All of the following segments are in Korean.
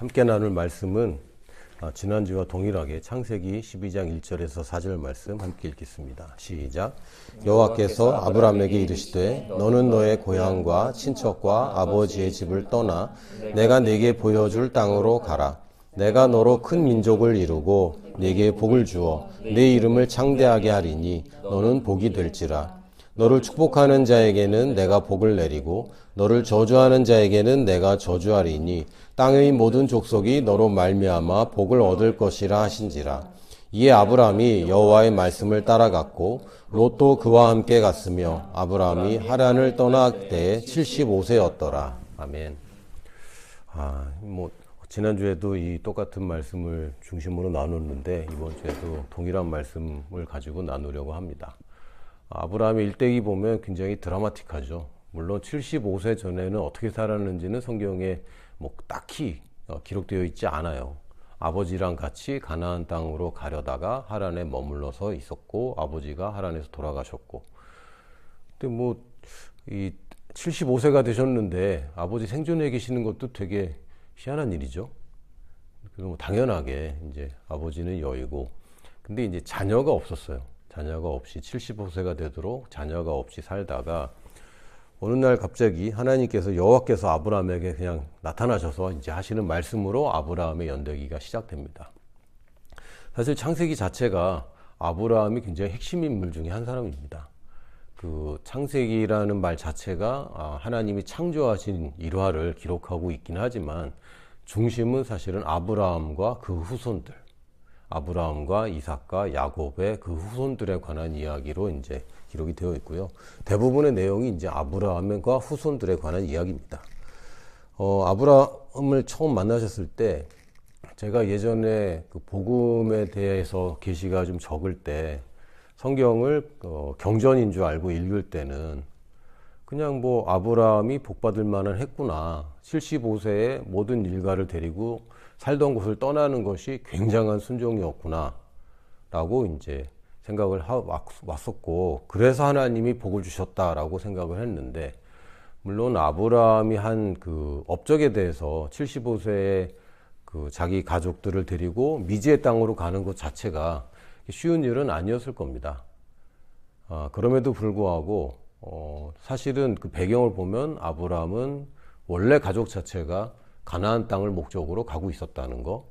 함께 나눌 말씀은 지난주와 동일하게 창세기 12장 1절에서 4절 말씀 함께 읽겠습니다. 시작. 여호와께서 아브라함에게 이르시되 너는 너의 고향과 친척과 아버지의 집을 떠나 내가 네게 보여줄 땅으로 가라. 내가 너로 큰 민족을 이루고 네게 복을 주어 네 이름을 창대하게 하리니 너는 복이 될지라. 너를 축복하는 자에게는 내가 복을 내리고 너를 저주하는 자에게는 내가 저주하리니 땅의 모든 족속이 너로 말미암아 복을 얻을 것이라 하신지라. 이에 아브라함이 여호와의 말씀을 따라갔고 롯도 그와 함께 갔으며 아브라함이 하란을 떠날 때에 75세였더라. 아멘. 지난주에도 이 똑같은 말씀을 중심으로 나눴는데 이번 주에도 동일한 말씀을 가지고 나누려고 합니다. 아브라함의 일대기 보면 굉장히 드라마틱하죠. 물론 75세 전에는 어떻게 살았는지는 성경에 딱히 기록되어 있지 않아요. 아버지랑 같이 가나안 땅으로 가려다가 하란에 머물러서 있었고 아버지가 하란에서 돌아가셨고, 근데 이 75세가 되셨는데 아버지 생존해 계시는 것도 되게 희한한 일이죠. 그리고 당연하게 이제 아버지는 여의고, 근데 이제 자녀가 없었어요. 자녀가 없이 75세가 되도록 자녀가 없이 살다가 어느 날 갑자기 하나님께서 여호와께서 아브라함에게 그냥 나타나셔서 이제 하시는 말씀으로 아브라함의 연대기가 시작됩니다. 사실 창세기 자체가 아브라함이 굉장히 핵심 인물 중에 한 사람입니다. 그 창세기라는 말 자체가 하나님이 창조하신 일화를 기록하고 있긴 하지만 중심은 사실은 아브라함과 그 후손들, 아브라함과 이삭과 야곱의 그 후손들에 관한 이야기로 이제 기록이 되어 있고요. 대부분의 내용이 이제 아브라함과 후손들에 관한 이야기입니다. 아브라함을 처음 만나셨을 때 제가 예전에 그 복음에 대해서 계시가 좀 적을 때 성경을 경전인 줄 알고 읽을 때는 그냥 아브라함이 복받을 만한 했구나. 75세에 모든 일가를 데리고 살던 곳을 떠나는 것이 굉장한 순종이었구나 라고 이제 생각을 왔었고, 그래서 하나님이 복을 주셨다라고 생각을 했는데, 물론 아브라함이 한 그 업적에 대해서 75세에 그 자기 가족들을 데리고 미지의 땅으로 가는 것 자체가 쉬운 일은 아니었을 겁니다. 그럼에도 불구하고 사실은 그 배경을 보면 아브라함은 원래 가족 자체가 가나안 땅을 목적으로 가고 있었다는 거,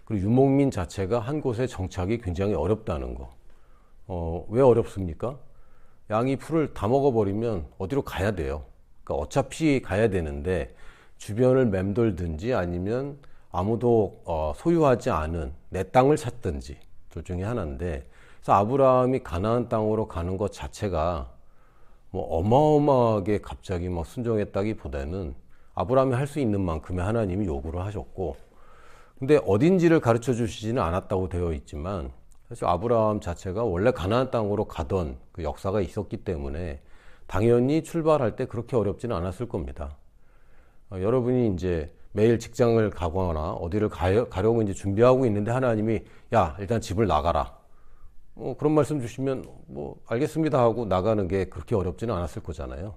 그리고 유목민 자체가 한 곳에 정착이 굉장히 어렵다는 거. 왜 어렵습니까? 양이 풀을 다 먹어버리면 어디로 가야 돼요. 그러니까 어차피 가야 되는데 주변을 맴돌든지 아니면 아무도 소유하지 않은 내 땅을 찾든지 둘 중에 하나인데, 그래서 아브라함이 가나안 땅으로 가는 것 자체가 어마어마하게 갑자기 순종했다기보다는 아브라함이 할 수 있는 만큼의 하나님이 요구를 하셨고, 근데 어딘지를 가르쳐 주시지는 않았다고 되어 있지만 사실 아브라함 자체가 원래 가나안 땅으로 가던 그 역사가 있었기 때문에 당연히 출발할 때 그렇게 어렵지는 않았을 겁니다. 여러분이 이제 매일 직장을 가거나 어디를 가려고 이제 준비하고 있는데 하나님이 야, 일단 집을 나가라. 그런 말씀 주시면 알겠습니다 하고 나가는 게 그렇게 어렵지는 않았을 거잖아요.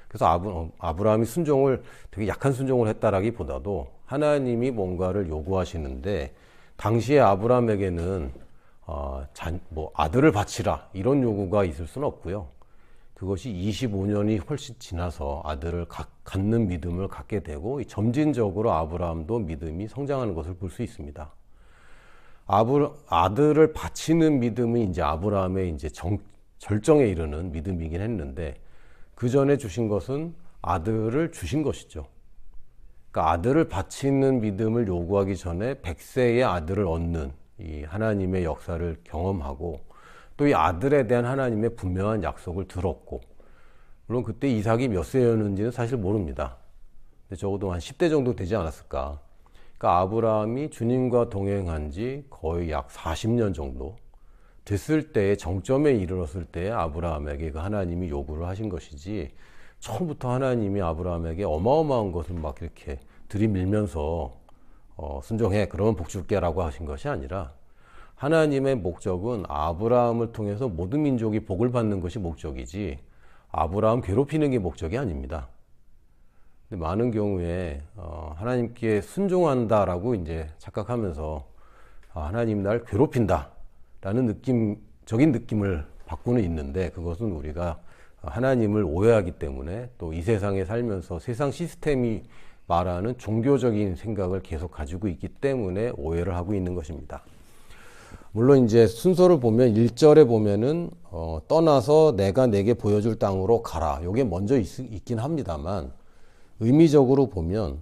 그래서 아브라함이 순종을 되게 약한 순종을 했다라기보다도 하나님이 뭔가를 요구하시는데, 당시에 아브라함에게는 아들을 바치라 이런 요구가 있을 수는 없고요. 그것이 25년이 훨씬 지나서 아들을 갖는 믿음을 갖게 되고 점진적으로 아브라함도 믿음이 성장하는 것을 볼 수 있습니다. 아들을 바치는 믿음이 이제 아브라함의 이제 절정에 이르는 믿음이긴 했는데, 그 전에 주신 것은 아들을 주신 것이죠. 그러니까 아들을 바치는 믿음을 요구하기 전에 100세의 아들을 얻는 이 하나님의 역사를 경험하고, 또 이 아들에 대한 하나님의 분명한 약속을 들었고, 물론 그때 이삭이 몇 세였는지는 사실 모릅니다. 근데 적어도 한 10대 정도 되지 않았을까. 그러니까 아브라함이 주님과 동행한 지 거의 약 40년 정도 됐을 때의 정점에 이르렀을 때 아브라함에게 그 하나님이 요구를 하신 것이지, 처음부터 하나님이 아브라함에게 어마어마한 것을 이렇게 들이밀면서 순종해 그러면 복 줄게 라고 하신 것이 아니라, 하나님의 목적은 아브라함을 통해서 모든 민족이 복을 받는 것이 목적이지 아브라함 괴롭히는 게 목적이 아닙니다. 근데 많은 경우에 하나님께 순종한다라고 이제 착각하면서 하나님 날 괴롭힌다라는 느낌적인 느낌을 받고는 있는데, 그것은 우리가 하나님을 오해하기 때문에, 또 이 세상에 살면서 세상 시스템이 말하는 종교적인 생각을 계속 가지고 있기 때문에 오해를 하고 있는 것입니다. 물론 이제 순서를 보면 1절에 보면은 떠나서 내가 내게 보여줄 땅으로 가라, 요게 먼저 있긴 합니다만, 의미적으로 보면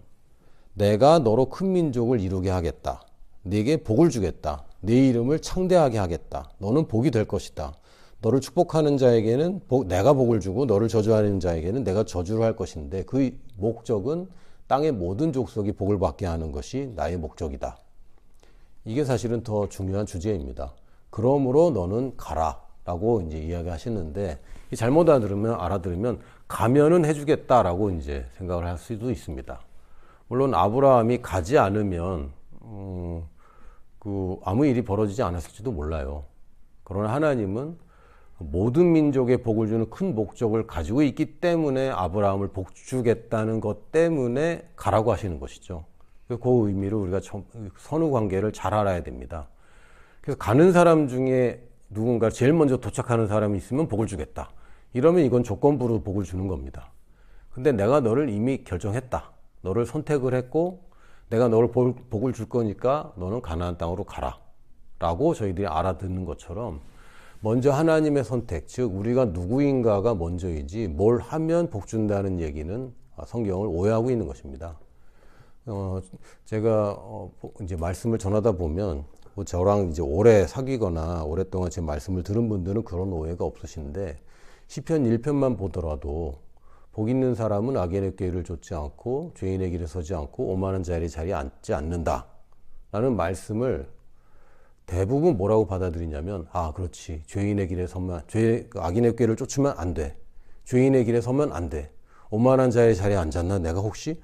내가 너로 큰 민족을 이루게 하겠다, 네게 복을 주겠다, 네 이름을 창대하게 하겠다, 너는 복이 될 것이다, 너를 축복하는 자에게는 내가 복을 주고 너를 저주하는 자에게는 내가 저주를 할 것인데, 그 목적은 땅의 모든 족속이 복을 받게 하는 것이 나의 목적이다. 이게 사실은 더 중요한 주제입니다. 그러므로 너는 가라 라고 이제 이야기하시는데, 잘못 알아들으면 가면은 해주겠다라고 이제 생각을 할 수도 있습니다. 물론 아브라함이 가지 않으면 아무 일이 벌어지지 않았을지도 몰라요. 그러나 하나님은 모든 민족에 복을 주는 큰 목적을 가지고 있기 때문에 아브라함을 복 주겠다는 것 때문에 가라고 하시는 것이죠. 그 의미로 우리가 선후 관계를 잘 알아야 됩니다. 그래서 가는 사람 중에 누군가 제일 먼저 도착하는 사람이 있으면 복을 주겠다, 이러면 이건 조건부로 복을 주는 겁니다. 근데 내가 너를 이미 결정했다, 너를 선택을 했고 내가 너를 복을 줄 거니까 너는 가나안 땅으로 가라 라고 저희들이 알아듣는 것처럼, 먼저 하나님의 선택, 즉 우리가 누구인가가 먼저이지 뭘 하면 복 준다는 얘기는 성경을 오해하고 있는 것입니다. 제가 이제 말씀을 전하다 보면 저랑 이제 오래 사귀거나 오랫동안 제 말씀을 들은 분들은 그런 오해가 없으신데, 시편 1편만 보더라도 복 있는 사람은 악인의 꾀를 좇지 않고 죄인의 길에 서지 않고 오만한 자리에 앉지 않는다 라는 말씀을 대부분 뭐라고 받아들이냐면, 그렇지, 죄인의 길에 서면, 악인의 꾀를 쫓으면 안 돼, 죄인의 길에 서면 안 돼, 오만한 자의 자리에 앉았나, 내가 혹시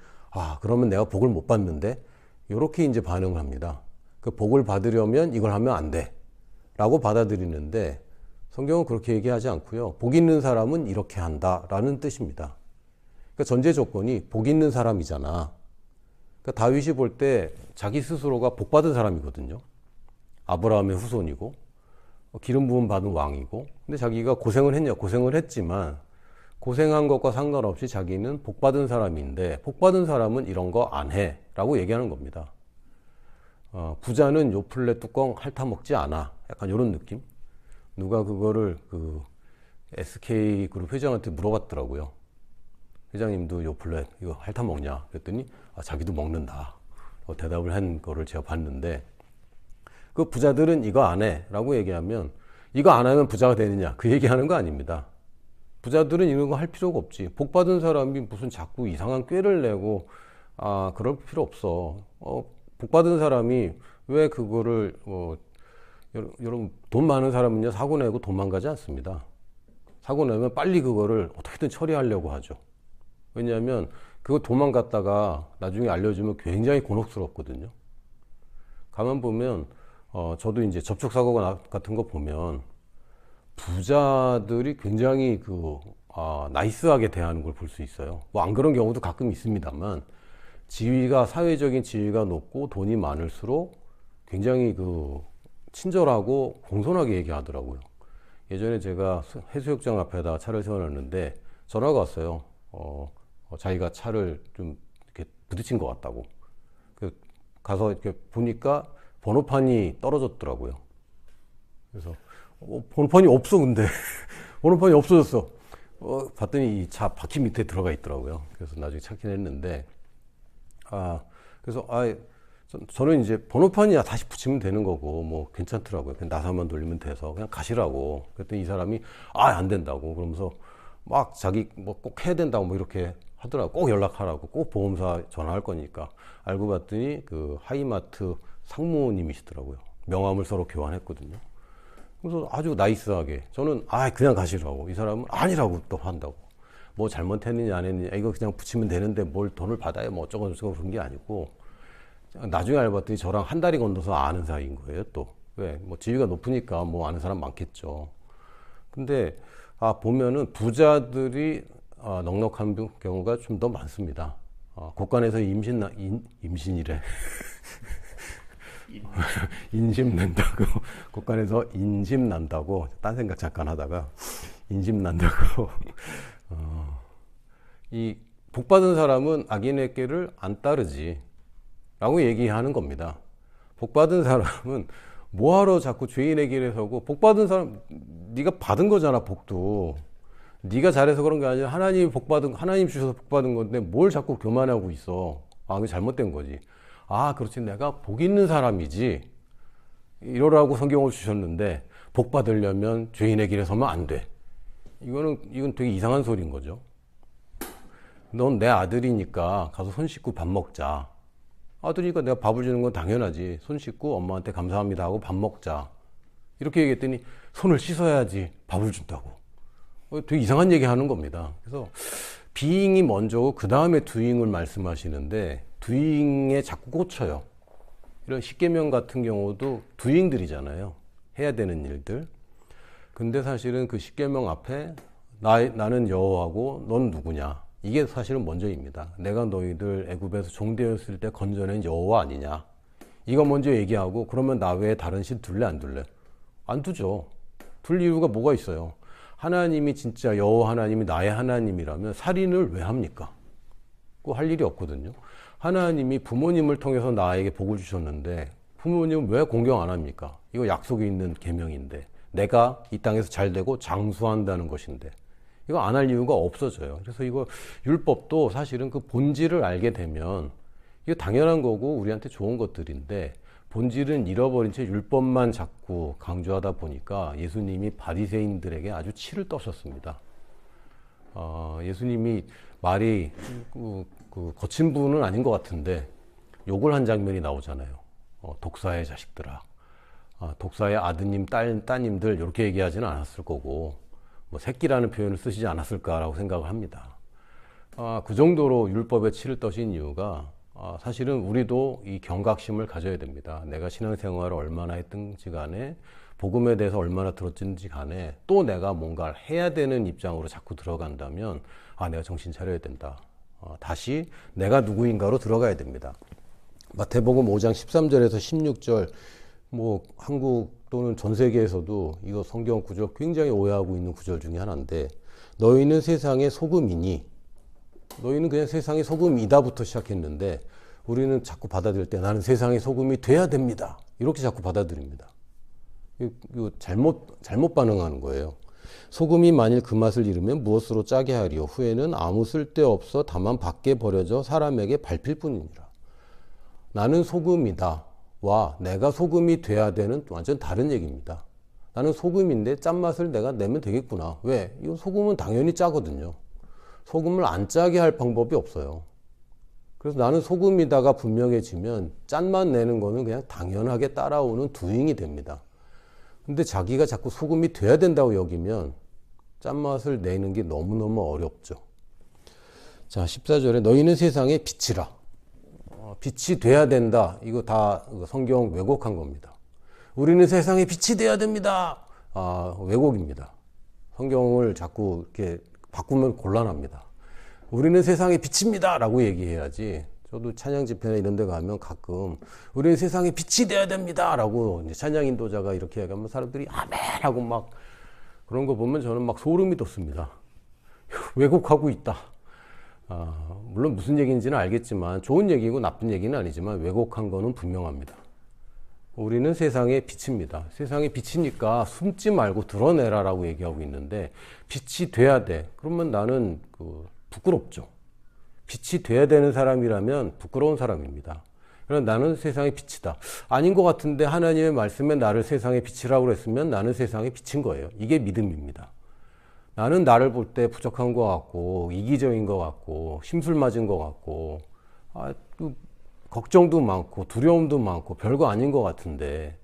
그러면 내가 복을 못 받는데, 이렇게 이제 반응을 합니다. 그 복을 받으려면 이걸 하면 안 돼 라고 받아들이는데, 성경은 그렇게 얘기하지 않고요, 복 있는 사람은 이렇게 한다 라는 뜻입니다. 그러니까 전제 조건이 복 있는 사람이잖아. 그러니까 다윗이 볼 때 자기 스스로가 복 받은 사람이거든요. 아브라함의 후손이고 기름 부음 받은 왕이고, 근데 자기가 고생을 했냐? 고생을 했지만 고생한 것과 상관없이 자기는 복 받은 사람인데, 복 받은 사람은 이런 거 안 해 라고 얘기하는 겁니다. 부자는 요플레 뚜껑 핥아먹지 않아, 약간 이런 느낌. 누가 그거를 SK그룹 회장한테 물어봤더라고요. 회장님도 요플레 이거 핥아먹냐? 그랬더니 자기도 먹는다 대답을 한 거를 제가 봤는데, 그 부자들은 이거 안 해 라고 얘기하면, 이거 안 하면 부자가 되느냐, 그 얘기하는 거 아닙니다. 부자들은 이런 거 할 필요가 없지. 복 받은 사람이 무슨 자꾸 이상한 꾀를 내고 그럴 필요 없어. 복 받은 사람이 왜 그거를 여러분, 돈 많은 사람은요 사고 내고 도망가지 않습니다. 사고 내면 빨리 그거를 어떻게든 처리하려고 하죠. 왜냐하면 그거 도망갔다가 나중에 알려주면 굉장히 곤혹스럽거든요. 가만 보면 저도 이제 접촉사고 같은 거 보면 부자들이 굉장히 나이스하게 대하는 걸 볼 수 있어요. 뭐 안 그런 경우도 가끔 있습니다만, 사회적인 지위가 높고 돈이 많을수록 굉장히 친절하고 공손하게 얘기하더라고요. 예전에 제가 해수욕장 앞에다 차를 세워놨는데 전화가 왔어요. 자기가 차를 좀 이렇게 부딪힌 것 같다고. 가서 이렇게 보니까 번호판이 떨어졌더라고요. 그래서 번호판이 없어, 근데 번호판이 없어졌어. 봤더니 이 차 바퀴 밑에 들어가 있더라고요. 그래서 나중에 찾긴 했는데, 그래서 저는 이제 번호판이야 다시 붙이면 되는 거고 뭐 괜찮더라고요. 그냥 나사만 돌리면 돼서 그냥 가시라고. 그랬더니 이 사람이 안 된다고 그러면서 막 자기 뭐 꼭 해야 된다고 뭐 이렇게 하더라고. 꼭 연락하라고, 꼭 보험사 전화할 거니까. 알고 봤더니 하이마트 상무님이시더라고요. 명함을 서로 교환했거든요. 그래서 아주 나이스하게 저는 그냥 가시라고, 이 사람은 아니라고 또 한다고. 뭐 잘못했느냐 안 했느냐, 이거 그냥 붙이면 되는데 뭘 돈을 받아요 뭐 어쩌고 저쩌고 그런 게 아니고, 나중에 알고 봤더니 저랑 한 달이 건너서 아는 사이인 거예요. 또 왜 뭐 지위가 높으니까 뭐 아는 사람 많겠죠. 근데 보면은 부자들이 넉넉한 경우가 좀 더 많습니다. 곳간에서 임신이래. 인심 난다고. 곳간에서 인심 난다고. 딴 생각 잠깐 하다가 인심 난다고. 이 복받은 사람은 악인의 길을 안 따르지 라고 얘기하는 겁니다. 복받은 사람은 뭐하러 자꾸 죄인의 길에 서고, 복받은 사람, 네가 받은 거잖아, 복도. 네가 잘해서 그런 게 아니라 하나님 주셔서 복받은 건데 뭘 자꾸 교만하고 있어. 그게 잘못된 거지. 그렇지, 내가 복 있는 사람이지 이러라고 성경을 주셨는데, 복 받으려면 죄인의 길에 서면 안 돼. 이건 되게 이상한 소리인 거죠. 넌 내 아들이니까 가서 손 씻고 밥 먹자. 아들이니까 내가 밥을 주는 건 당연하지. 손 씻고 엄마한테 감사합니다 하고 밥 먹자. 이렇게 얘기했더니 손을 씻어야지 밥을 준다고. 되게 이상한 얘기 하는 겁니다. 그래서 비잉이 먼저고 그 다음에 두잉을 말씀하시는데, 두잉에 자꾸 꽂혀요. 이런 십계명 같은 경우도 두잉들이잖아요. 해야 되는 일들. 근데 사실은 그 십계명 앞에 나는 여호와고 넌 누구냐, 이게 사실은 먼저입니다. 내가 너희들 애굽에서 종되었을 때 건져낸 여호와 아니냐, 이거 먼저 얘기하고, 그러면 나 외에 다른 신 둘래 안 둘래? 안 두죠. 둘 이유가 뭐가 있어요? 하나님이 진짜 여호와 하나님이 나의 하나님이라면 살인을 왜 합니까? 그거 할 일이 없거든요. 하나님이 부모님을 통해서 나에게 복을 주셨는데 부모님은 왜 공경 안 합니까? 이거 약속이 있는 계명인데, 내가 이 땅에서 잘 되고 장수한다는 것인데 이거 안 할 이유가 없어져요. 그래서 이거 율법도 사실은 그 본질을 알게 되면 이거 당연한 거고 우리한테 좋은 것들인데, 본질은 잃어버린 채 율법만 자꾸 강조하다 보니까 예수님이 바리새인들에게 아주 치를 떠셨습니다. 예수님이 말이 거친 분은 아닌 것 같은데 욕을 한 장면이 나오잖아요. 독사의 자식들아, 독사의 아드님, 따님들, 이렇게 얘기하지는 않았을 거고, 새끼라는 표현을 쓰시지 않았을까라고 생각을 합니다. 그 정도로 율법에 치를 떠신 이유가, 사실은 우리도 이 경각심을 가져야 됩니다. 내가 신앙생활을 얼마나 했든지 간에, 복음에 대해서 얼마나 들었든지 간에, 또 내가 뭔가를 해야 되는 입장으로 자꾸 들어간다면 내가 정신 차려야 된다. 다시 내가 누구인가로 들어가야 됩니다. 마태복음 5장 13절에서 16절, 한국 또는 전 세계에서도 이거 성경 구절 굉장히 오해하고 있는 구절 중에 하나인데, 너희는 세상의 소금이니, 너희는 그냥 세상의 소금이다부터 시작했는데 우리는 자꾸 받아들일 때 나는 세상의 소금이 돼야 됩니다, 이렇게 자꾸 받아들입니다. 이거 잘못 반응하는 거예요. 소금이 만일 그 맛을 잃으면 무엇으로 짜게 하리요? 후에는 아무 쓸데없어 다만 밖에 버려져 사람에게 밟힐 뿐이니라. 나는 소금이다 와 내가 소금이 돼야 되는 완전 다른 얘기입니다. 나는 소금인데 짠맛을 내가 내면 되겠구나. 왜? 이거 소금은 당연히 짜거든요. 소금을 안 짜게 할 방법이 없어요. 그래서 나는 소금이다가 분명해지면 짠맛 내는 거는 그냥 당연하게 따라오는 두잉이 됩니다. 근데 자기가 자꾸 소금이 돼야 된다고 여기면 짠맛을 내는 게 너무너무 어렵죠. 자, 14절에 너희는 세상의 빛이라. 빛이 돼야 된다. 이거 다 성경 왜곡한 겁니다. 우리는 세상의 빛이 돼야 됩니다. 왜곡입니다. 성경을 자꾸 이렇게 바꾸면 곤란합니다. 우리는 세상의 빛입니다 라고 얘기해야지. 저도 찬양 집회나 이런 데 가면 가끔 우리는 세상의 빛이 돼야 됩니다 라고 찬양 인도자가 이렇게 얘기하면 사람들이 아멘 하고 막 그런 거 보면 저는 막 소름이 돋습니다. 왜곡하고 있다. 물론 무슨 얘기인지는 알겠지만, 좋은 얘기고 나쁜 얘기는 아니지만 왜곡한 거는 분명합니다. 우리는 세상의 빛입니다. 세상의 빛이니까 숨지 말고 드러내라 라고 얘기하고 있는데, 빛이 돼야 돼. 그러면 나는 부끄럽죠. 빛이 돼야 되는 사람이라면 부끄러운 사람입니다. 그럼 나는 세상의 빛이다. 아닌 것 같은데 하나님의 말씀에 나를 세상의 빛이라고 했으면 나는 세상의 빛인 거예요. 이게 믿음입니다. 나는 나를 볼 때 부족한 것 같고 이기적인 것 같고 심술 맞은 것 같고 걱정도 많고 두려움도 많고 별거 아닌 것 같은데,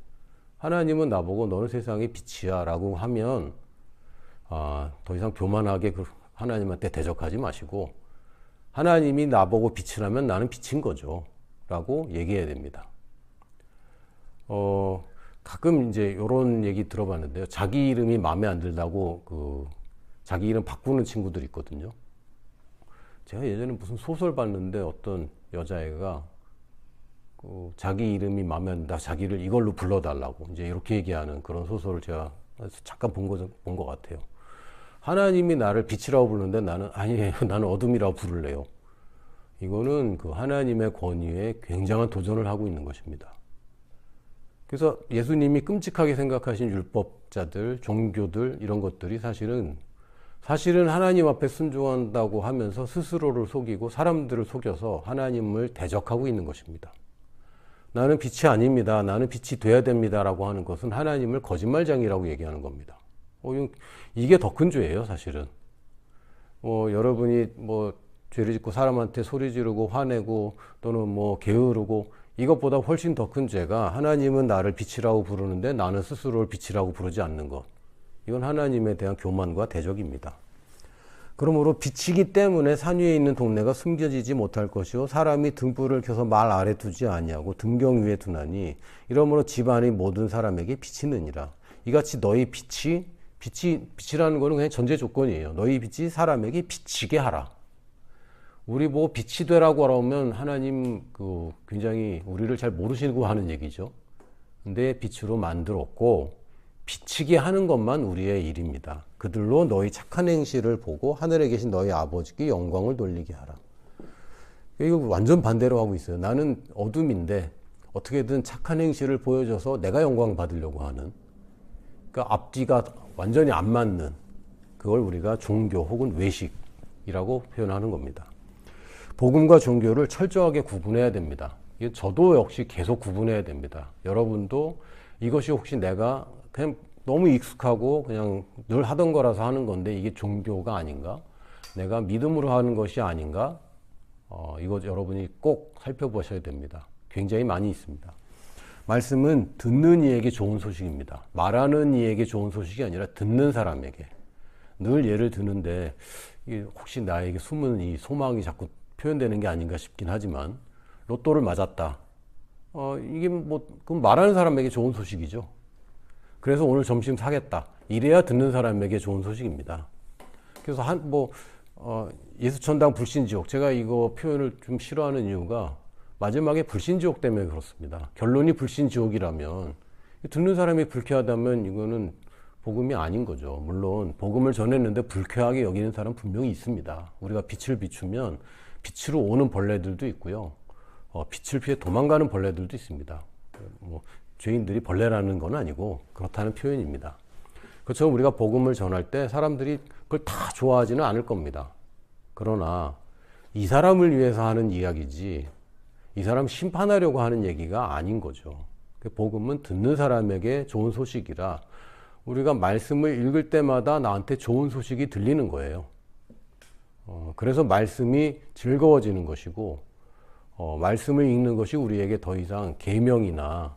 하나님은 나보고 너는 세상의 빛이야 라고 하면 더 이상 교만하게 하나님한테 대적하지 마시고, 하나님이 나보고 빛이라면 나는 빛인 거죠 라고 얘기해야 됩니다. 가끔 이제 이런 얘기 들어봤는데요. 자기 이름이 마음에 안 들다고 자기 이름 바꾸는 친구들이 있거든요. 제가 예전에 무슨 소설 봤는데 어떤 여자애가 자기 이름이 마음에 안 든다, 자기를 이걸로 불러달라고 이제 이렇게 얘기하는 그런 소설을 제가 잠깐 본 것 같아요. 하나님이 나를 빛이라고 부르는데 나는 아니에요. 나는 어둠이라고 부를래요. 이거는 그 하나님의 권위에 굉장한 도전을 하고 있는 것입니다. 그래서 예수님이 끔찍하게 생각하신 율법자들, 종교들 이런 것들이 사실은 하나님 앞에 순종한다고 하면서 스스로를 속이고 사람들을 속여서 하나님을 대적하고 있는 것입니다. 나는 빛이 아닙니다. 나는 빛이 돼야 됩니다. 라고 하는 것은 하나님을 거짓말장이라고 얘기하는 겁니다. 이게 더 큰 죄예요, 사실은. 여러분이 죄를 짓고 사람한테 소리 지르고 화내고 또는 게으르고 이것보다 훨씬 더 큰 죄가 하나님은 나를 빛이라고 부르는데 나는 스스로를 빛이라고 부르지 않는 것. 이건 하나님에 대한 교만과 대적입니다. 그러므로 빛이기 때문에 산 위에 있는 동네가 숨겨지지 못할 것이요 사람이 등불을 켜서 말 아래 두지 아니하고 등경 위에 두나니 이러므로 집안의 모든 사람에게 빛이 느니라. 이같이 너희 빛이라는 거는 그냥 전제 조건이에요. 너희 빛이 사람에게 비치게 하라. 우리 보고 빛이 되라고 하면 하나님 굉장히 우리를 잘 모르시고 하는 얘기죠. 근데 빛으로 만들었고 비치게 하는 것만 우리의 일입니다. 그들로 너희 착한 행실을 보고 하늘에 계신 너희 아버지께 영광을 돌리게 하라. 이거 완전 반대로 하고 있어요. 나는 어둠인데 어떻게든 착한 행실을 보여줘서 내가 영광 받으려고 하는, 그러니까 앞뒤가 완전히 안 맞는, 그걸 우리가 종교 혹은 외식이라고 표현하는 겁니다. 복음과 종교를 철저하게 구분해야 됩니다. 저도 역시 계속 구분해야 됩니다. 여러분도 이것이 혹시 내가 그냥 너무 익숙하고 그냥 늘 하던 거라서 하는 건데 이게 종교가 아닌가? 내가 믿음으로 하는 것이 아닌가? 이거 여러분이 꼭 살펴보셔야 됩니다. 굉장히 많이 있습니다. 말씀은 듣는 이에게 좋은 소식입니다. 말하는 이에게 좋은 소식이 아니라 듣는 사람에게. 늘 예를 드는데 이게 혹시 나에게 숨은 이 소망이 자꾸 표현되는 게 아닌가 싶긴 하지만 로또를 맞았다. 이게 그럼 말하는 사람에게 좋은 소식이죠. 그래서 오늘 점심 사겠다. 이래야 듣는 사람에게 좋은 소식입니다. 그래서 예수천당 불신지옥. 제가 이거 표현을 좀 싫어하는 이유가 마지막에 불신지옥 때문에 그렇습니다. 결론이 불신지옥이라면 듣는 사람이 불쾌하다면 이거는 복음이 아닌 거죠. 물론 복음을 전했는데 불쾌하게 여기는 사람 분명히 있습니다. 우리가 빛을 비추면 빛으로 오는 벌레들도 있고요. 빛을 피해 도망가는 벌레들도 있습니다. 죄인들이 벌레라는 건 아니고 그렇다는 표현입니다. 그렇죠. 우리가 복음을 전할 때 사람들이 그걸 다 좋아하지는 않을 겁니다. 그러나 이 사람을 위해서 하는 이야기지 이 사람 심판하려고 하는 얘기가 아닌 거죠. 복음은 듣는 사람에게 좋은 소식이라 우리가 말씀을 읽을 때마다 나한테 좋은 소식이 들리는 거예요. 그래서 말씀이 즐거워지는 것이고 말씀을 읽는 것이 우리에게 더 이상 계명이나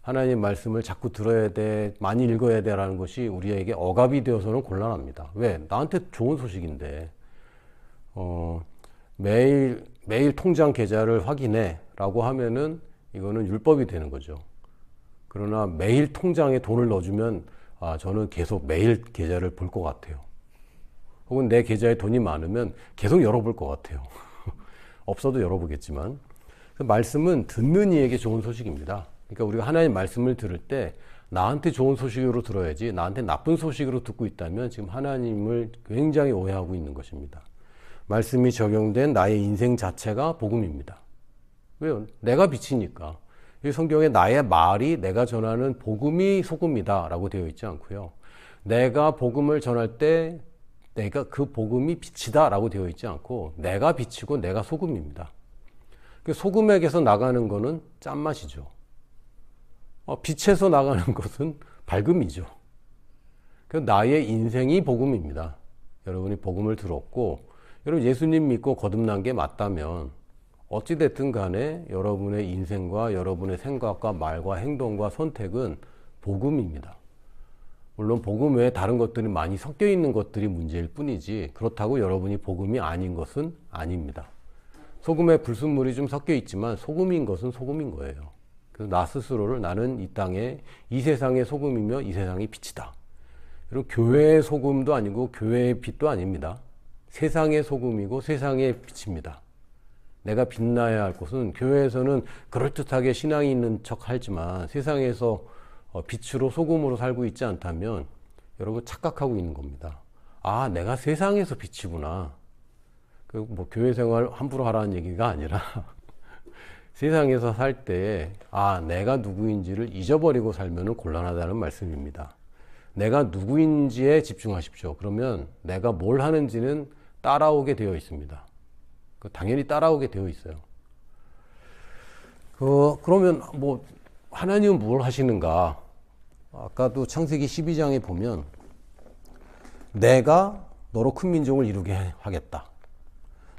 하나님 말씀을 자꾸 들어야 돼, 많이 읽어야 돼라는 것이 우리에게 억압이 되어서는 곤란합니다. 왜? 나한테 좋은 소식인데 매일 통장 계좌를 확인해 라고 하면은 이거는 율법이 되는 거죠. 그러나 매일 통장에 돈을 넣어주면 저는 계속 매일 계좌를 볼 것 같아요. 혹은 내 계좌에 돈이 많으면 계속 열어볼 것 같아요. 없어도 열어보겠지만. 말씀은 듣는 이에게 좋은 소식입니다. 그러니까 우리가 하나님 말씀을 들을 때 나한테 좋은 소식으로 들어야지 나한테 나쁜 소식으로 듣고 있다면 지금 하나님을 굉장히 오해하고 있는 것입니다. 말씀이 적용된 나의 인생 자체가 복음입니다. 왜요? 내가 빛이니까. 이 성경에 나의 말이 내가 전하는 복음이 소금이다 라고 되어 있지 않고요. 내가 복음을 전할 때 내가 그 복음이 빛이다 라고 되어 있지 않고 내가 빛이고 내가 소금입니다. 소금에게서 나가는 거는 짠맛이죠. 빛에서 나가는 것은 밝음이죠. 나의 인생이 복음입니다. 여러분이 복음을 들었고 여러분 예수님 믿고 거듭난 게 맞다면 어찌됐든 간에 여러분의 인생과 여러분의 생각과 말과 행동과 선택은 복음입니다. 물론 복음 외에 다른 것들이 많이 섞여 있는 것들이 문제일 뿐이지 그렇다고 여러분이 복음이 아닌 것은 아닙니다. 소금에 불순물이 좀 섞여 있지만 소금인 것은 소금인 거예요. 그래서 나 스스로를 나는 이 세상의 소금이며 이 세상의 빛이다. 여러분 교회의 소금도 아니고 교회의 빛도 아닙니다. 세상의 소금이고 세상의 빛입니다. 내가 빛나야 할 곳은, 교회에서는 그럴듯하게 신앙이 있는 척 하지만 세상에서 빛으로 소금으로 살고 있지 않다면 여러분 착각하고 있는 겁니다. 아, 내가 세상에서 빛이구나. 뭐 교회 생활 함부로 하라는 얘기가 아니라 세상에서 살 때 내가 누구인지를 잊어버리고 살면 곤란하다는 말씀입니다. 내가 누구인지에 집중하십시오. 그러면 내가 뭘 하는지는 따라오게 되어 있습니다. 당연히 따라오게 되어 있어요. 그러면 뭐 하나님은 뭘 하시는가? 아까도 창세기 12장에 보면 내가 너로 큰 민족을 이루게 하겠다.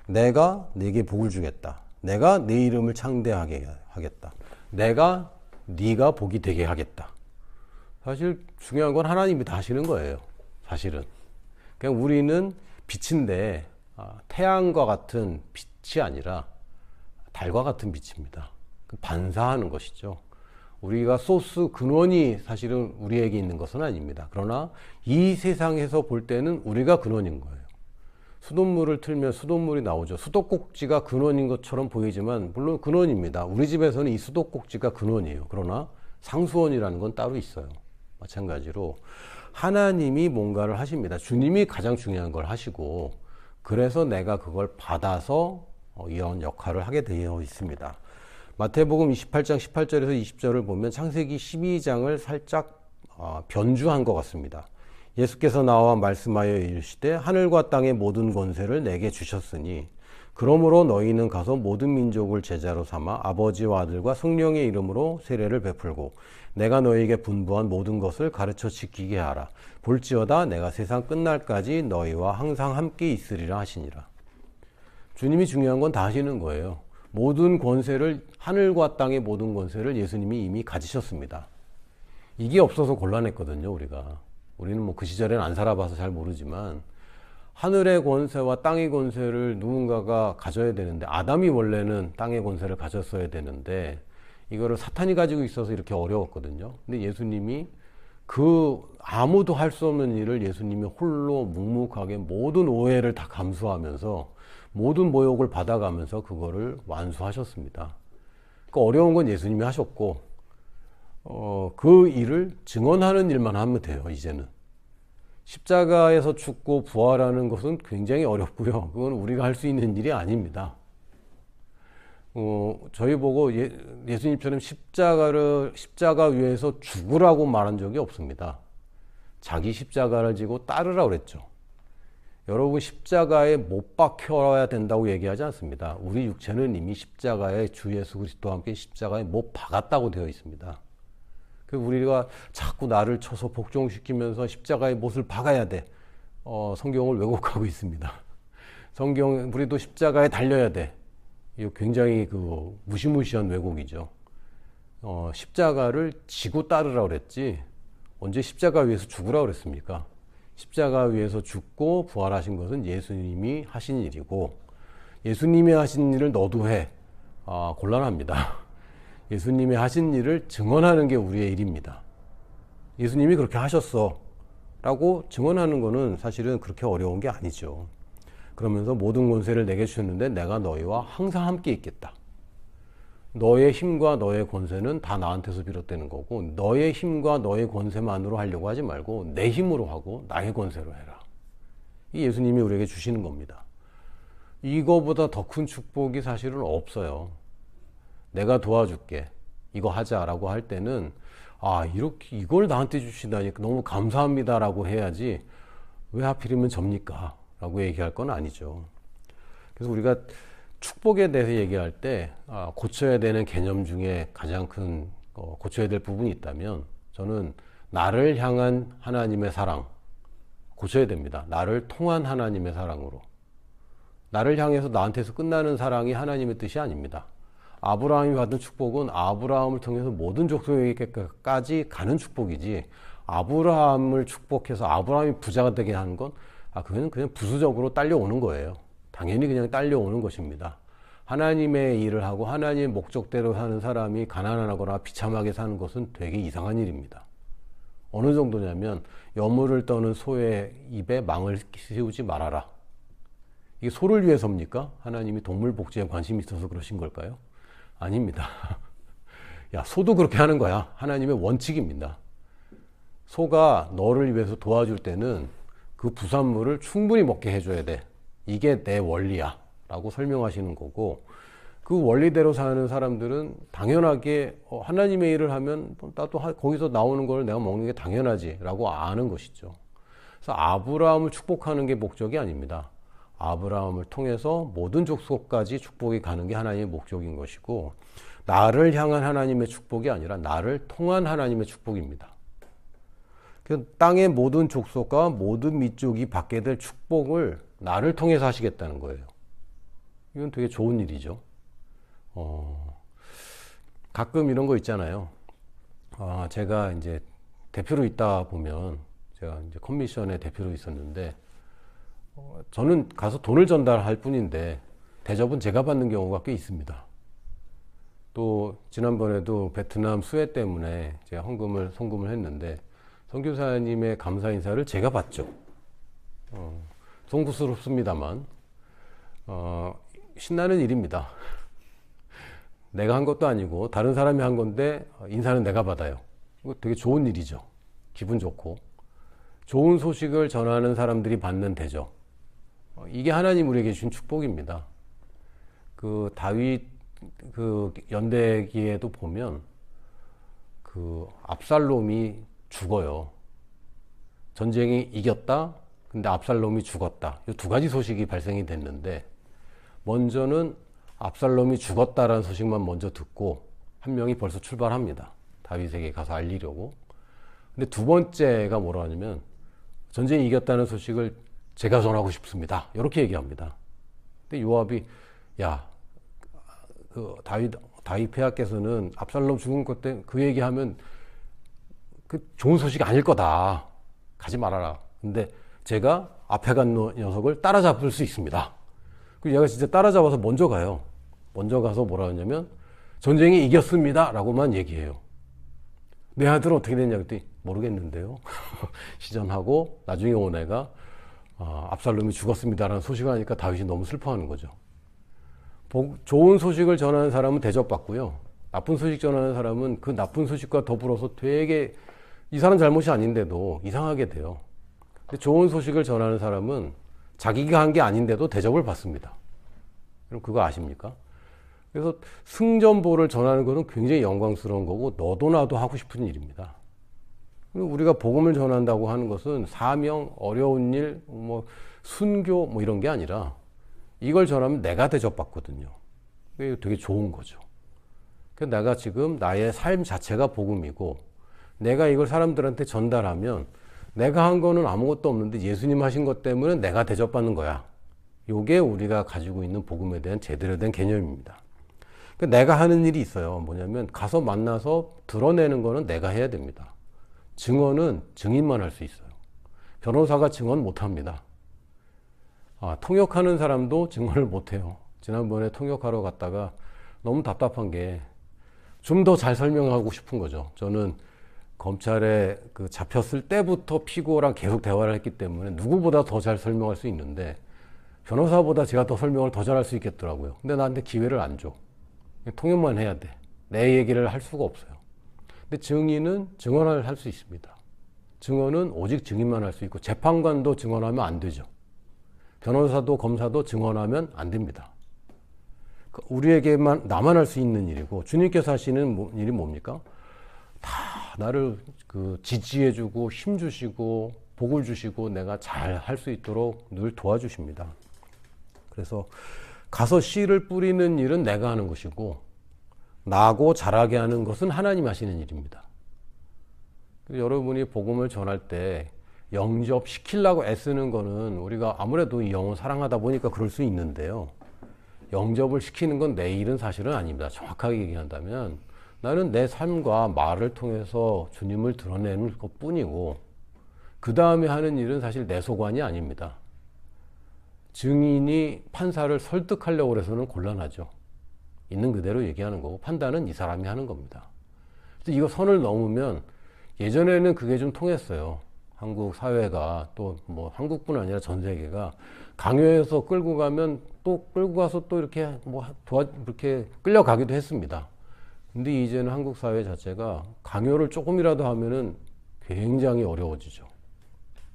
내가 네게 복을 주겠다. 내가 네 이름을 창대하게 하겠다. 내가 네가 복이 되게 하겠다. 사실 중요한 건 하나님이 다 하시는 거예요. 사실은. 그냥 우리는 빛인데 태양과 같은 빛이 아니라 달과 같은 빛입니다. 반사하는 것이죠. 우리가 소스 근원이 사실은 우리에게 있는 것은 아닙니다. 그러나 이 세상에서 볼 때는 우리가 근원인 거예요. 수돗물을 틀면 수돗물이 나오죠. 수도꼭지가 근원인 것처럼 보이지만 물론 근원입니다. 우리 집에서는 이 수도꼭지가 근원이에요. 그러나 상수원이라는 건 따로 있어요. 마찬가지로 하나님이 뭔가를 하십니다. 주님이 가장 중요한 걸 하시고, 그래서 내가 그걸 받아서 이런 역할을 하게 되어 있습니다. 마태복음 28장 18절에서 20절을 보면 창세기 12장을 살짝 변주한 것 같습니다. 예수께서 나와 말씀하여 이르시되 하늘과 땅의 모든 권세를 내게 주셨으니 그러므로 너희는 가서 모든 민족을 제자로 삼아 아버지와 아들과 성령의 이름으로 세례를 베풀고 내가 너희에게 분부한 모든 것을 가르쳐 지키게 하라. 볼지어다 내가 세상 끝날까지 너희와 항상 함께 있으리라 하시니라. 주님이 중요한 건 다 하시는 거예요. 모든 권세를, 하늘과 땅의 모든 권세를 예수님이 이미 가지셨습니다. 이게 없어서 곤란했거든요, 우리가. 우리는 뭐 그 시절에는 안 살아봐서 잘 모르지만 하늘의 권세와 땅의 권세를 누군가가 가져야 되는데, 아담이 원래는 땅의 권세를 가졌어야 되는데 이거를 사탄이 가지고 있어서 이렇게 어려웠거든요. 근데 예수님이 아무도 할 수 없는 일을 예수님이 홀로 묵묵하게 모든 오해를 다 감수하면서 모든 모욕을 받아가면서 그거를 완수하셨습니다. 그 어려운 건 예수님이 하셨고 그 일을 증언하는 일만 하면 돼요. 이제는 십자가에서 죽고 부활하는 것은 굉장히 어렵고요. 그건 우리가 할 수 있는 일이 아닙니다. 저희 보고 예수님처럼 십자가 위에서 죽으라고 말한 적이 없습니다. 자기 십자가를 지고 따르라고 그랬죠. 여러분, 십자가에 못 박혀야 된다고 얘기하지 않습니다. 우리 육체는 이미 십자가에 주 예수 그리스도와 함께 십자가에 못 박았다고 되어 있습니다. 우리가 자꾸 나를 쳐서 복종시키면서 십자가에 못을 박아야 돼. 성경을 왜곡하고 있습니다. 우리도 십자가에 달려야 돼. 이거 굉장히 무시무시한 왜곡이죠. 십자가를 지고 따르라고 그랬지 언제 십자가 위에서 죽으라고 그랬습니까? 십자가 위에서 죽고 부활하신 것은 예수님이 하신 일이고, 예수님이 하신 일을 너도 해. 곤란합니다. 예수님이 하신 일을 증언하는 게 우리의 일입니다. 예수님이 그렇게 하셨어 라고 증언하는 거는 사실은 그렇게 어려운 게 아니죠. 그러면서 모든 권세를 내게 주셨는데 내가 너희와 항상 함께 있겠다. 너의 힘과 너의 권세는 다 나한테서 비롯되는 거고, 너의 힘과 너의 권세만으로 하려고 하지 말고 내 힘으로 하고 나의 권세로 해라. 이 예수님이 우리에게 주시는 겁니다. 이거보다 더 큰 축복이 사실은 없어요. 내가 도와줄게, 이거 하자라고 할 때는 이렇게 이걸 나한테 주시다니 너무 감사합니다라고 해야지 왜 하필이면 접니까? 라고 얘기할 건 아니죠. 그래서 우리가 축복에 대해서 얘기할 때 고쳐야 되는 개념 중에 가장 큰 고쳐야 될 부분이 있다면 저는 나를 향한 하나님의 사랑 고쳐야 됩니다. 나를 통한 하나님의 사랑으로. 나를 향해서 나한테서 끝나는 사랑이 하나님의 뜻이 아닙니다. 아브라함이 받은 축복은 아브라함을 통해서 모든 족속에게까지 가는 축복이지, 아브라함을 축복해서 아브라함이 부자가 되게 하는 건 그건 그냥 부수적으로 딸려오는 거예요. 당연히 그냥 딸려오는 것입니다. 하나님의 일을 하고 하나님의 목적대로 사는 사람이 가난하거나 비참하게 사는 것은 되게 이상한 일입니다. 어느 정도냐면 여물을 떠는 소의 입에 망을 씌우지 말아라. 이게 소를 위해서입니까? 하나님이 동물 복지에 관심이 있어서 그러신 걸까요? 아닙니다. 야, 소도 그렇게 하는 거야. 하나님의 원칙입니다. 소가 너를 위해서 도와줄 때는 그 부산물을 충분히 먹게 해줘야 돼. 이게 내 원리야. 라고 설명하시는 거고, 그 원리대로 사는 사람들은 당연하게 하나님의 일을 하면 나도 거기서 나오는 걸 내가 먹는 게 당연하지 라고 아는 것이죠. 그래서 아브라함을 축복하는 게 목적이 아닙니다. 아브라함을 통해서 모든 족속까지 축복이 가는 게 하나님의 목적인 것이고, 나를 향한 하나님의 축복이 아니라 나를 통한 하나님의 축복입니다. 땅의 모든 족속과 모든 민족이 받게 될 축복을 나를 통해서 하시겠다는 거예요. 이건 되게 좋은 일이죠. 가끔 이런 거 있잖아요. 제가 이제 대표로 있다 보면, 제가 이제 커미션의 대표로 있었는데, 저는 가서 돈을 전달할 뿐인데 대접은 제가 받는 경우가 꽤 있습니다. 또 지난번에도 베트남 수해 때문에 제가 송금을 했는데 선교사님의 감사 인사를 제가 받죠. 송구스럽습니다만 신나는 일입니다. 내가 한 것도 아니고 다른 사람이 한 건데 인사는 내가 받아요. 이거 되게 좋은 일이죠. 기분 좋고 좋은 소식을 전하는 사람들이 받는 대접, 이게 하나님 우리에게 주신 축복입니다. 그 다윗 그 연대기에도 보면 그 압살롬이 죽어요. 전쟁이 이겼다. 근데 압살롬이 죽었다. 이 두 가지 소식이 발생이 됐는데, 먼저는 압살롬이 죽었다라는 소식만 먼저 듣고 한 명이 벌써 출발합니다. 다윗에게 가서 알리려고. 근데 두 번째가 뭐라 하냐면, 전쟁이 이겼다는 소식을 제가 전하고 싶습니다. 이렇게 얘기합니다. 근데 요압이, 야, 그 다윗 폐하께서는 압살롬 죽은 것 때문에 그 얘기하면 그 좋은 소식이 아닐 거다. 가지 말아라. 근데 제가 앞에 간 녀석을 따라잡을 수 있습니다. 그리고 얘가 진짜 따라잡아서 먼저 가요. 먼저 가서 뭐라 하냐면, 전쟁이 이겼습니다. 라고만 얘기해요. 내 아들은 어떻게 됐냐 그랬더니 모르겠는데요. 시전하고 나중에 온 애가 압살롬이 죽었습니다라는 소식을 하니까 다윗이 너무 슬퍼하는 거죠. 좋은 소식을 전하는 사람은 대접받고요. 나쁜 소식 전하는 사람은 그 나쁜 소식과 더불어서 되게 이 사람 잘못이 아닌데도 이상하게 돼요. 근데 좋은 소식을 전하는 사람은 자기가 한 게 아닌데도 대접을 받습니다. 그럼 그거 아십니까? 그래서 승전보를 전하는 것은 굉장히 영광스러운 거고 너도 나도 하고 싶은 일입니다. 우리가 복음을 전한다고 하는 것은 사명, 어려운 일, 순교 이런 게 아니라 이걸 전하면 내가 대접받거든요. 이게 되게 좋은 거죠. 그래서 내가 지금 나의 삶 자체가 복음이고, 내가 이걸 사람들한테 전달하면 내가 한 거는 아무것도 없는데 예수님 하신 것 때문에 내가 대접받는 거야. 이게 우리가 가지고 있는 복음에 대한 제대로 된 개념입니다. 그러니까 내가 하는 일이 있어요. 뭐냐면 가서 만나서 드러내는 거는 내가 해야 됩니다. 증언은 증인만 할 수 있어요. 변호사가 증언 못 합니다. 통역하는 사람도 증언을 못 해요. 지난번에 통역하러 갔다가 너무 답답한 게 좀 더 잘 설명하고 싶은 거죠. 저는 검찰에 그 잡혔을 때부터 피고랑 계속 대화를 했기 때문에 누구보다 더 잘 설명할 수 있는데, 변호사보다 제가 더 설명을 더 잘할 수 있겠더라고요. 근데 나한테 기회를 안 줘. 통역만 해야 돼. 내 얘기를 할 수가 없어요. 근데 증인은 증언을 할 수 있습니다. 증언은 오직 증인만 할 수 있고, 재판관도 증언하면 안 되죠. 변호사도 검사도 증언하면 안 됩니다. 우리에게만, 나만 할 수 있는 일이고, 주님께서 하시는 일이 뭡니까? 다 나를 지지해주고 힘주시고 복을 주시고 내가 잘 할 수 있도록 늘 도와주십니다. 그래서 가서 씨를 뿌리는 일은 내가 하는 것이고, 나고 자라게 하는 것은 하나님 하시는 일입니다. 여러분이 복음을 전할 때 영접시키려고 애쓰는 거는, 우리가 아무래도 이 영혼 사랑하다 보니까 그럴 수 있는데요, 영접을 시키는 건 내 일은 사실은 아닙니다. 정확하게 얘기한다면 나는 내 삶과 말을 통해서 주님을 드러내는 것 뿐이고, 그 다음에 하는 일은 사실 내 소관이 아닙니다. 증인이 판사를 설득하려고 해서는 곤란하죠. 있는 그대로 얘기하는 거고, 판단은 이 사람이 하는 겁니다. 그래서 이거 선을 넘으면, 예전에는 그게 좀 통했어요. 한국 사회가 또 뭐 한국뿐 아니라 전 세계가 강요해서 끌고 가면 또 끌고 가서 또 이렇게 뭐 이렇게 끌려가기도 했습니다. 근데 이제는 한국 사회 자체가 강요를 조금이라도 하면은 굉장히 어려워지죠.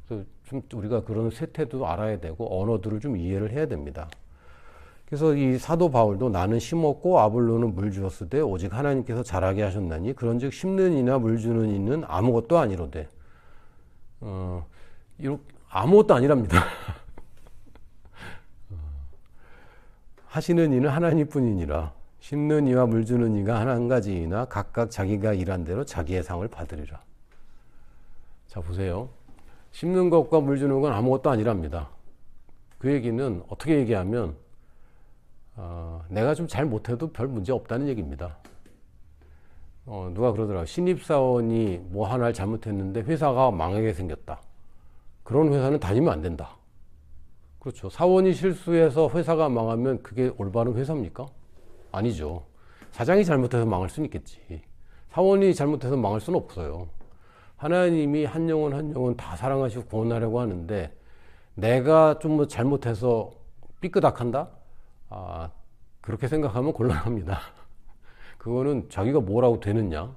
그래서 좀 우리가 그런 세태도 알아야 되고 언어들을 좀 이해를 해야 됩니다. 그래서 이 사도 바울도 나는 심었고 아볼로는 물 주었으되 오직 하나님께서 자라게 하셨나니 그런즉 심는 이나 물 주는 이는 아무것도 아니로되 이렇게 아무것도 아니랍니다. 하시는 이는 하나님뿐이니라. 심는 이와 물 주는 이가 한 가지이나 각각 자기가 일한 대로 자기의 상을 받으리라. 자 보세요. 심는 것과 물 주는 건 아무것도 아니랍니다. 그 얘기는 어떻게 얘기하면 내가 좀 잘 못해도 별 문제 없다는 얘기입니다. 누가 그러더라고요. 신입사원이 뭐 하나를 잘못했는데 회사가 망하게 생겼다. 그런 회사는 다니면 안 된다. 그렇죠. 사원이 실수해서 회사가 망하면 그게 올바른 회사입니까? 아니죠. 사장이 잘못해서 망할 수는 있겠지. 사원이 잘못해서 망할 수는 없어요. 하나님이 한 영혼 한 영혼 다 사랑하시고 구원하려고 하는데 내가 좀 뭐 잘못해서 삐끄덕한다? 그렇게 생각하면 곤란합니다. 그거는 자기가 뭐라고 되느냐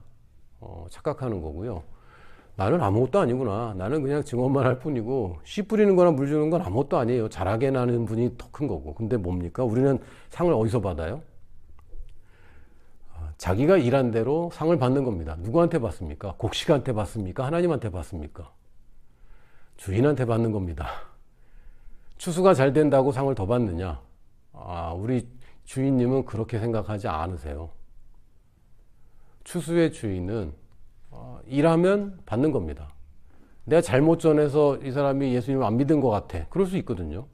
착각하는 거고요. 나는 아무것도 아니구나. 나는 그냥 증언만 할 뿐이고 씨 뿌리는 거나 물 주는 건 아무것도 아니에요. 잘하게 나는 분이 더 큰 거고. 근데 뭡니까? 우리는 상을 어디서 받아요? 자기가 일한 대로 상을 받는 겁니다. 누구한테 받습니까? 곡식한테 받습니까? 하나님한테 받습니까? 주인한테 받는 겁니다. 추수가 잘 된다고 상을 더 받느냐? 우리 주인님은 그렇게 생각하지 않으세요. 추수의 주인은 일하면 받는 겁니다. 내가 잘못 전해서 이 사람이 예수님을 안 믿은 것 같아. 그럴 수 있거든요.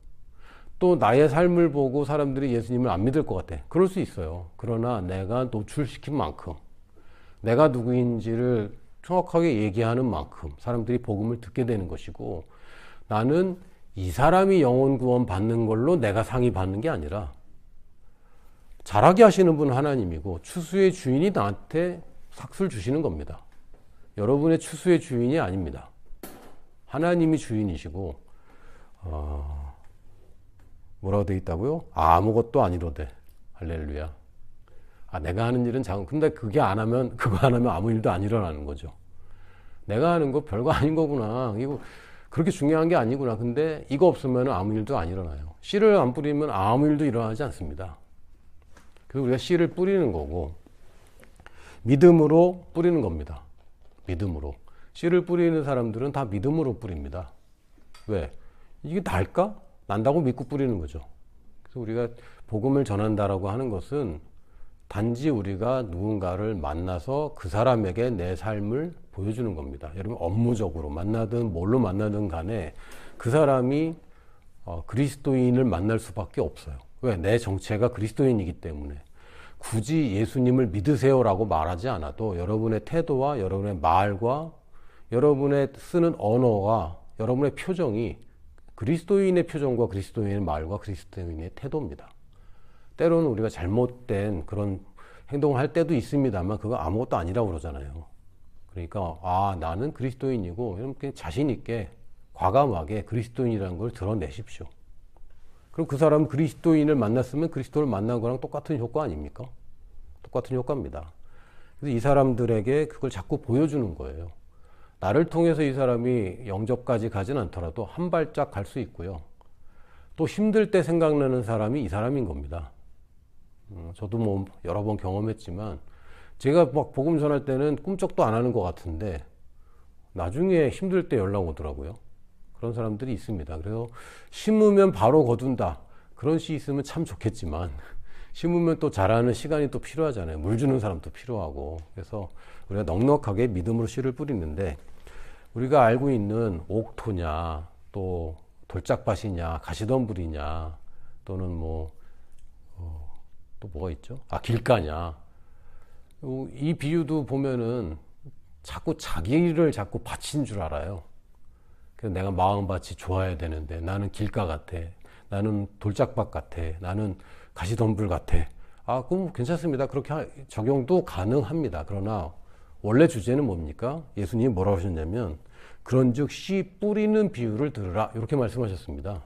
또 나의 삶을 보고 사람들이 예수님을 안 믿을 것 같아. 그럴 수 있어요. 그러나 내가 노출시킨 만큼 내가 누구인지를 정확하게 얘기하는 만큼 사람들이 복음을 듣게 되는 것이고 나는 이 사람이 영혼 구원 받는 걸로 내가 상이 받는 게 아니라 잘하게 하시는 분은 하나님이고 추수의 주인이 나한테 삭슬 주시는 겁니다. 여러분의 추수의 주인이 아닙니다. 하나님이 주인이시고 뭐라고 되어 있다고요? 아무것도 아니로되 할렐루야. 내가 하는 일은 작은 근데 그거 안 하면 아무 일도 안 일어나는 거죠. 내가 하는 거 별거 아닌 거구나. 이거 그렇게 중요한 게 아니구나. 근데 이거 없으면 아무 일도 안 일어나요. 씨를 안 뿌리면 아무 일도 일어나지 않습니다. 그래서 우리가 씨를 뿌리는 거고 믿음으로 뿌리는 겁니다. 믿음으로. 씨를 뿌리는 사람들은 다 믿음으로 뿌립니다. 왜? 이게 날까? 난다고 믿고 뿌리는 거죠. 그래서 우리가 복음을 전한다라고 하는 것은 단지 우리가 누군가를 만나서 그 사람에게 내 삶을 보여주는 겁니다. 여러분 업무적으로 만나든 뭘로 만나든 간에 그 사람이 그리스도인을 만날 수밖에 없어요. 왜? 내 정체가 그리스도인이기 때문에. 굳이 예수님을 믿으세요라고 말하지 않아도 여러분의 태도와 여러분의 말과 여러분의 쓰는 언어와 여러분의 표정이 그리스도인의 표정과 그리스도인의 말과 그리스도인의 태도입니다. 때로는 우리가 잘못된 그런 행동을 할 때도 있습니다만 그거 아무것도 아니라고 그러잖아요. 그러니까 나는 그리스도인이고 이렇게 자신 있게 과감하게 그리스도인이라는 걸 드러내십시오. 그럼 그 사람은 그리스도인을 만났으면 그리스도를 만난 거랑 똑같은 효과 아닙니까? 똑같은 효과입니다. 그래서 이 사람들에게 그걸 자꾸 보여주는 거예요. 나를 통해서 이 사람이 영접까지 가진 않더라도 한 발짝 갈 수 있고요. 또 힘들 때 생각나는 사람이 이 사람인 겁니다. 저도 뭐 여러 번 경험했지만 제가 막 복음 전할 때는 꿈쩍도 안 하는 것 같은데 나중에 힘들 때 연락 오더라고요. 그런 사람들이 있습니다. 그래서 심으면 바로 거둔다. 그런 시 있으면 참 좋겠지만 심으면 또 자라는 시간이 또 필요하잖아요. 물 주는 사람도 필요하고. 그래서 우리가 넉넉하게 믿음으로 씨를 뿌리는데 우리가 알고 있는 옥토냐 또 돌짝밭이냐 가시덤불이냐 또는 또 뭐가 있죠? 길가냐. 이 비유도 보면은 자꾸 자기를 자꾸 바친 줄 알아요. 그래서 내가 마음밭이 좋아야 되는데 나는 길가 같아. 나는 돌짝밭 같아. 나는 가시덤불 같아. 그럼 괜찮습니다. 그렇게 적용도 가능합니다. 그러나 원래 주제는 뭡니까? 예수님이 뭐라고 하셨냐면 그런즉 씨 뿌리는 비유를 들으라 이렇게 말씀하셨습니다.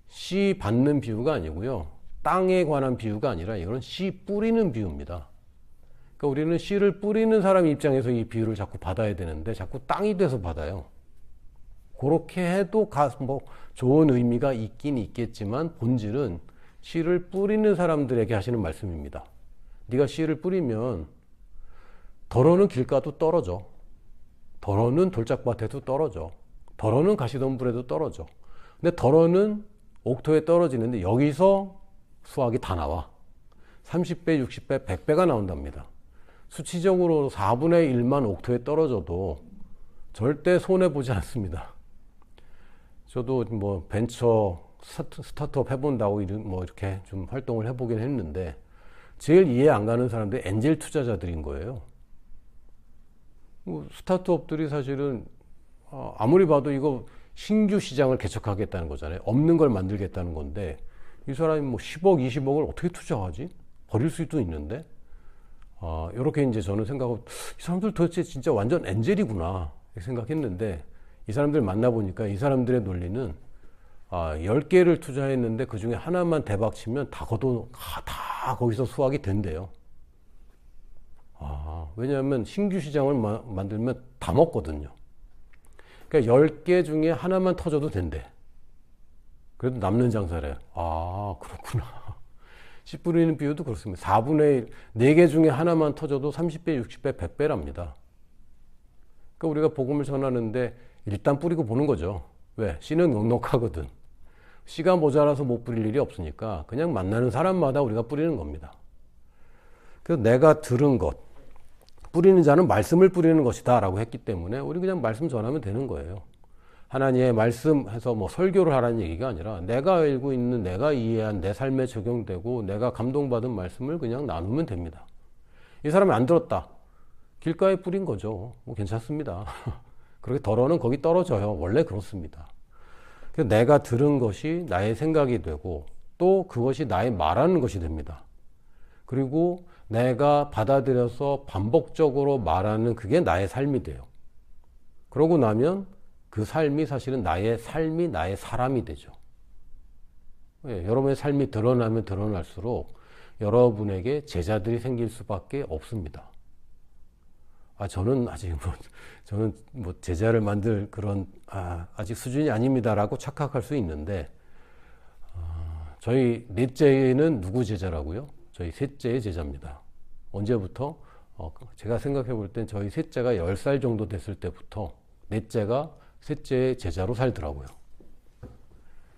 씨 받는 비유가 아니고요. 땅에 관한 비유가 아니라 이건 씨 뿌리는 비유입니다. 그러니까 우리는 씨를 뿌리는 사람 입장에서 이 비유를 자꾸 받아야 되는데 자꾸 땅이 돼서 받아요. 그렇게 해도 뭐 좋은 의미가 있긴 있겠지만 본질은 씨를 뿌리는 사람들에게 하시는 말씀입니다. 네가 씨를 뿌리면 덜어는 길가도 떨어져. 덜어는 돌짝밭에도 떨어져. 덜어는 가시덤불에도 떨어져. 근데 덜어는 옥토에 떨어지는데 여기서 수확이 다 나와. 30배, 60배, 100배가 나온답니다. 수치적으로 4분의 1만 옥토에 떨어져도 절대 손해보지 않습니다. 저도 뭐 벤처 스타트업 해본다고 뭐 이렇게 좀 활동을 해보긴 했는데 제일 이해 안 가는 사람들이 엔젤 투자자들인 거예요. 스타트업들이 사실은 아무리 봐도 이거 신규 시장을 개척하겠다는 거잖아요. 없는 걸 만들겠다는 건데 이 사람이 뭐 10억, 20억을 어떻게 투자하지? 버릴 수도 있는데 이렇게 이제 저는 생각하고 이 사람들 도대체 진짜 완전 엔젤이구나 생각했는데 이 사람들 만나보니까 이 사람들의 논리는 10개를 투자했는데 그 중에 하나만 대박 치면 다 거기서 수확이 된대요. 왜냐하면 신규 시장을 만들면 다 먹거든요. 그러니까 10개 중에 하나만 터져도 된대. 그래도 남는 장사래. 그렇구나. 씨 뿌리는 비유도 그렇습니다. 4분의 1, 4개 중에 하나만 터져도 30배, 60배, 100배랍니다. 그러니까 우리가 복음을 전하는데 일단 뿌리고 보는 거죠. 왜? 씨는 넉넉하거든. 씨가 모자라서 못 뿌릴 일이 없으니까 그냥 만나는 사람마다 우리가 뿌리는 겁니다. 그래서 내가 들은 것, 뿌리는 자는 말씀을 뿌리는 것이다 라고 했기 때문에 우리 그냥 말씀 전하면 되는 거예요. 하나님의 말씀해서 뭐 설교를 하라는 얘기가 아니라 내가 알고 있는, 내가 이해한 내 삶에 적용되고 내가 감동받은 말씀을 그냥 나누면 됩니다. 이 사람이 안 들었다. 길가에 뿌린 거죠. 뭐 괜찮습니다. 그렇게 덜어는 거기 떨어져요. 원래 그렇습니다. 그래서 내가 들은 것이 나의 생각이 되고 또 그것이 나의 말하는 것이 됩니다. 그리고 내가 받아들여서 반복적으로 말하는 그게 나의 삶이 돼요. 그러고 나면 그 삶이 사실은 나의 삶이 나의 사람이 되죠. 여러분의 삶이 드러나면 드러날수록 여러분에게 제자들이 생길 수밖에 없습니다. 저는 아직 저는 제자를 만들 그런 아직 수준이 아닙니다라고 착각할 수 있는데 저희 넷째는 누구 제자라고요? 저희 셋째의 제자입니다. 언제부터? 제가 생각해 볼 땐 저희 셋째가 10살 정도 됐을 때부터 넷째가 셋째의 제자로 살더라고요.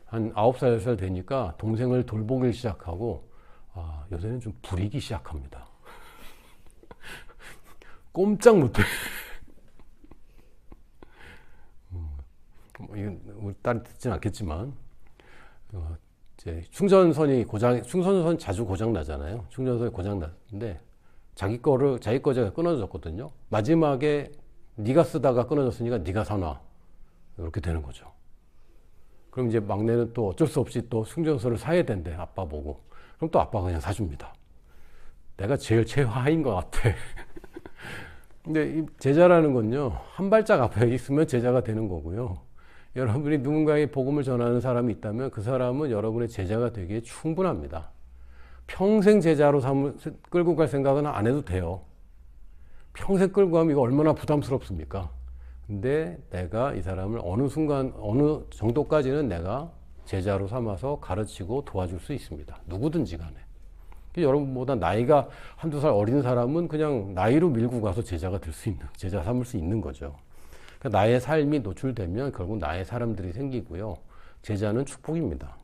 한 9살, 10살 되니까 동생을 돌보기 시작하고 요새는 좀 부리기 시작합니다. 꼼짝 못해. 이건 우리 딸이 듣진 않겠지만 이제 충전선이 자주 고장 나잖아요. 충전선이 고장 났는데 자기 거 제가 끊어졌거든요. 마지막에 네가 쓰다가 끊어졌으니까 네가 사놔. 이렇게 되는 거죠. 그럼 이제 막내는 또 어쩔 수 없이 또 충전선을 사야 된대. 아빠 보고. 그럼 또 아빠가 그냥 사줍니다. 내가 제일 최하인 것 같아. 근데 이 제자라는 건요, 한 발짝 앞에 있으면 제자가 되는 거고요. 여러분이 누군가의 복음을 전하는 사람이 있다면 그 사람은 여러분의 제자가 되기에 충분합니다. 평생 제자로 끌고 갈 생각은 안 해도 돼요. 평생 끌고 가면 이거 얼마나 부담스럽습니까? 근데 내가 이 사람을 어느 순간, 어느 정도까지는 내가 제자로 삼아서 가르치고 도와줄 수 있습니다. 누구든지 간에. 여러분보다 나이가 한두 살 어린 사람은 그냥 나이로 밀고 가서 제자가 될 수 있는, 제자 삼을 수 있는 거죠. 그러니까 나의 삶이 노출되면 결국 나의 사람들이 생기고요. 제자는 축복입니다.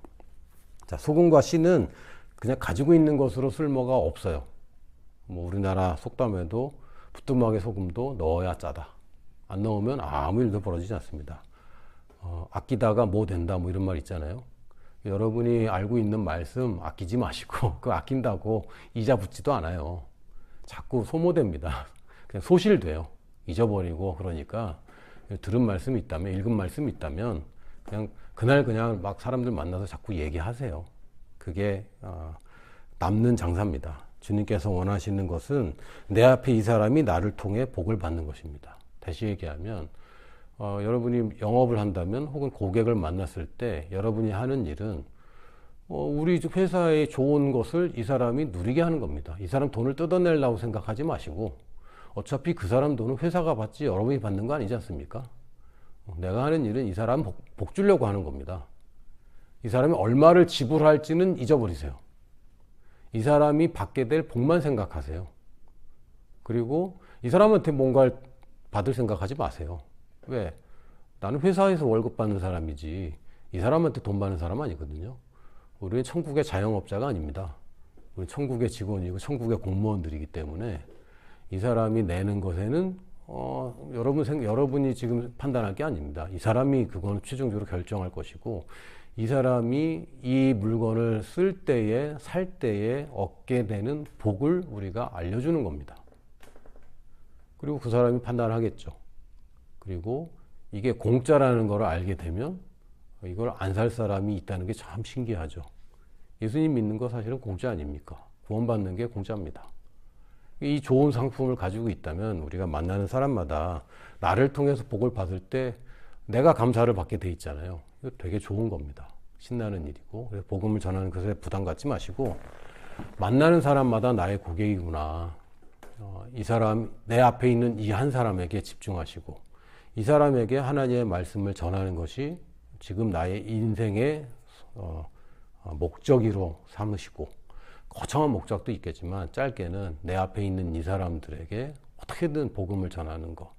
자, 소금과 씨는 그냥 가지고 있는 것으로 쓸모가 없어요. 뭐 우리나라 속담에도 부뚜막에 소금도 넣어야 짜다. 안 넣으면 아무 일도 벌어지지 않습니다. 아끼다가 뭐 된다 뭐 이런 말 있잖아요. 여러분이 알고 있는 말씀 아끼지 마시고 그 아낀다고 이자 붙지도 않아요. 자꾸 소모됩니다. 그냥 소실돼요. 잊어버리고. 그러니까 들은 말씀이 있다면, 읽은 말씀이 있다면 그냥 그날 그냥 막 사람들 만나서 자꾸 얘기하세요. 그게 남는 장사입니다. 주님께서 원하시는 것은 내 앞에 이 사람이 나를 통해 복을 받는 것입니다. 다시 얘기하면 여러분이 영업을 한다면 혹은 고객을 만났을 때 여러분이 하는 일은 우리 회사에 좋은 것을 이 사람이 누리게 하는 겁니다. 이 사람 돈을 뜯어내려고 생각하지 마시고 어차피 그 사람 돈은 회사가 받지 여러분이 받는 거 아니지 않습니까? 내가 하는 일은 이 사람 복 주려고 하는 겁니다. 이 사람이 얼마를 지불할지는 잊어버리세요. 이 사람이 받게 될 복만 생각하세요. 그리고 이 사람한테 뭔가를 받을 생각하지 마세요. 왜? 나는 회사에서 월급 받는 사람이지 이 사람한테 돈 받는 사람 아니거든요. 우리는 천국의 자영업자가 아닙니다. 우리 천국의 직원이고 천국의 공무원들이기 때문에 이 사람이 내는 것에는 여러분이 지금 판단할 게 아닙니다. 이 사람이 그거는 최종적으로 결정할 것이고 이 사람이 이 물건을 쓸 때에 살 때에 얻게 되는 복을 우리가 알려주는 겁니다. 그리고 그 사람이 판단하겠죠. 그리고 이게 공짜라는 걸 알게 되면 이걸 안 살 사람이 있다는 게 참 신기하죠. 예수님 믿는 거 사실은 공짜 아닙니까? 구원받는 게 공짜입니다. 이 좋은 상품을 가지고 있다면 우리가 만나는 사람마다 나를 통해서 복을 받을 때 내가 감사를 받게 돼 있잖아요. 이거 되게 좋은 겁니다. 신나는 일이고 그래서 복음을 전하는 것에 부담 갖지 마시고 만나는 사람마다 나의 고객이구나. 이 사람 내 앞에 있는 이 한 사람에게 집중하시고 이 사람에게 하나님의 말씀을 전하는 것이 지금 나의 인생의 목적으로 삼으시고 거창한 목적도 있겠지만 짧게는 내 앞에 있는 이 사람들에게 어떻게든 복음을 전하는 것,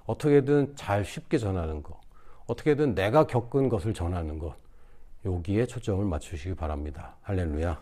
어떻게든 잘 쉽게 전하는 것, 어떻게든 내가 겪은 것을 전하는 것, 여기에 초점을 맞추시기 바랍니다. 할렐루야.